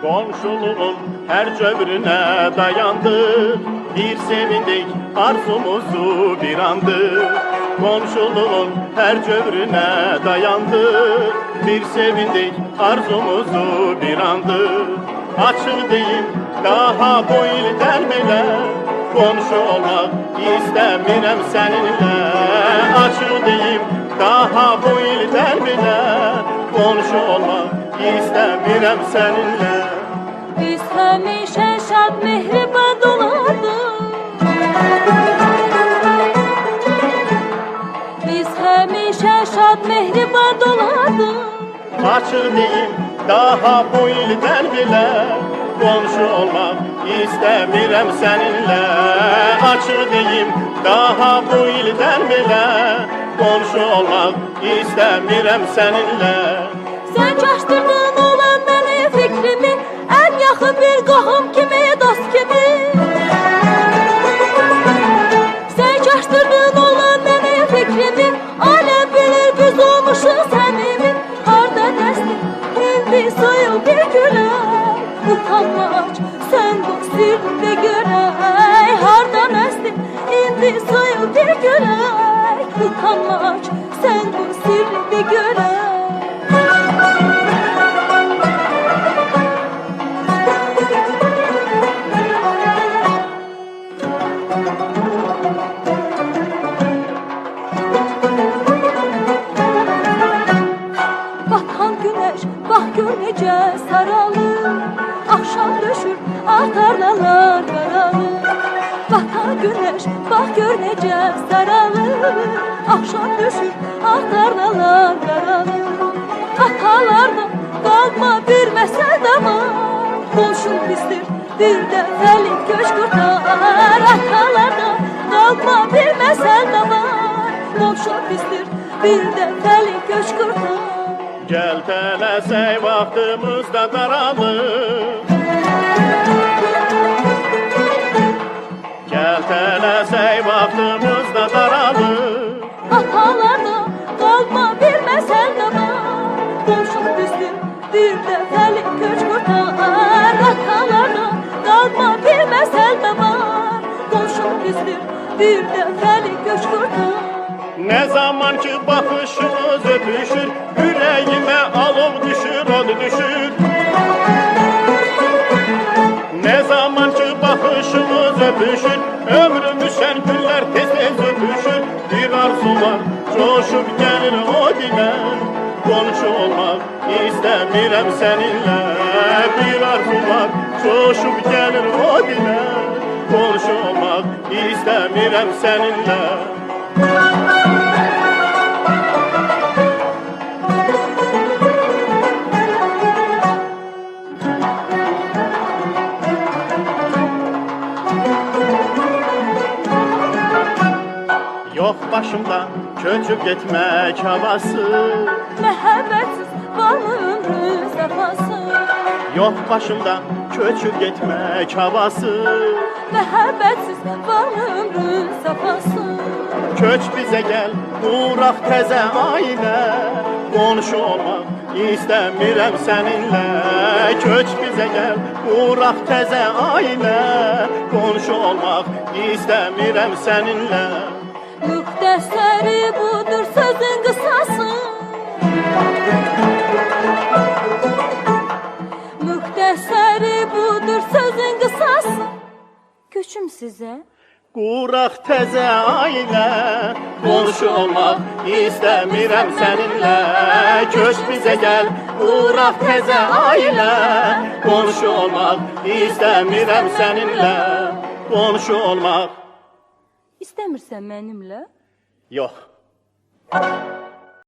Komşuluğun her cövrüne dayandı, bir sevindik arzumuzu bir andı. Komşuluğun her cövrüne dayandı, bir sevindik arzumuzu bir andı. Açık deyim daha bu ilden bile, komşu olmak istemirem seninle. Açık deyim daha bu ilden bile, komşu olmak istemirem seninle. Biz həmişə şad mehriban olardıq. Biz həmişə şad mehriban olardıq. Açık deyim daha bu ilden bile, komşu olmak istemirem seninle. Açık deyim daha bu ilden bile, komşu olmak istemirem seninle. Sən çaşdırdın olan məni fikrimi, ən yaxın bir qohum kimi, dost kimi. Sən çaşdırdın olan məni fikrimi, aləm bilir biz olmuşuz səmimi. Harda dəstin, indi soyul bir gülək, utanmac sən bu sirdə görək. Harda dəstin, indi soyul bir gülək, utanmac sən bu sirdə görək. Batan güneş, bax gör necə saralır, axşam düşür, tarlalar qaralır. Batan güneş, bax gör necə saralır, axşam düşür, tarlalar qaralır. Atalardan qalma bir məsəl də var, qonşun bizdir, bir dəfəlik köç qurtar. Atalardan qalma bir məsəl də var, qonşun bizdir, bir dəfəlik köç qurtar. Gel tələsək vaxtımız da daralır. Gel tələsək vaxtımız da daralır. Atalarda qalma bir məsəl də var, qonşun bizdir, bir dəfəlik köç qurtar. Atalarda qalma bir məsəl də var, qonşun bizdir, bir dəfəlik köç qurtar. Ne zaman ki bakışımız öpüşür, yüreğime alov düşür, od düşür. Ne zaman ki bakışımız öpüşür, ömrümüzden günler tez tez öpüşür. Bir arzu var, coşup gelir o dile, komşu olmak istemirem seninle. Bir arzu var, coşup gelir o dile, komşu olmak istemirem seninle. Yok başımda köçüp gitmek havası, Məhəbbətsiz var ömrü səfası. yok başımda köçüp gitmek havası. Məhəbbətsiz var ömrü səfası. Köç bize gel, uğraq təzə ailə, komşu olmaq istemirem seninle. Köç bize gel, uğraq təzə ailə, komşu olmaq istemirem seninle. Müxtəsəri budur sözün qısası. Müxtəsəri budur sözün qısası. Köçüm sizə. Quraq təzə ailə, komşu olmaq istemirem seninle. Köç bize gel, quraq təzə ailə, komşu olmaq istemirem seninle. Komşu olmaq İstəmirsən mənimlə? yok.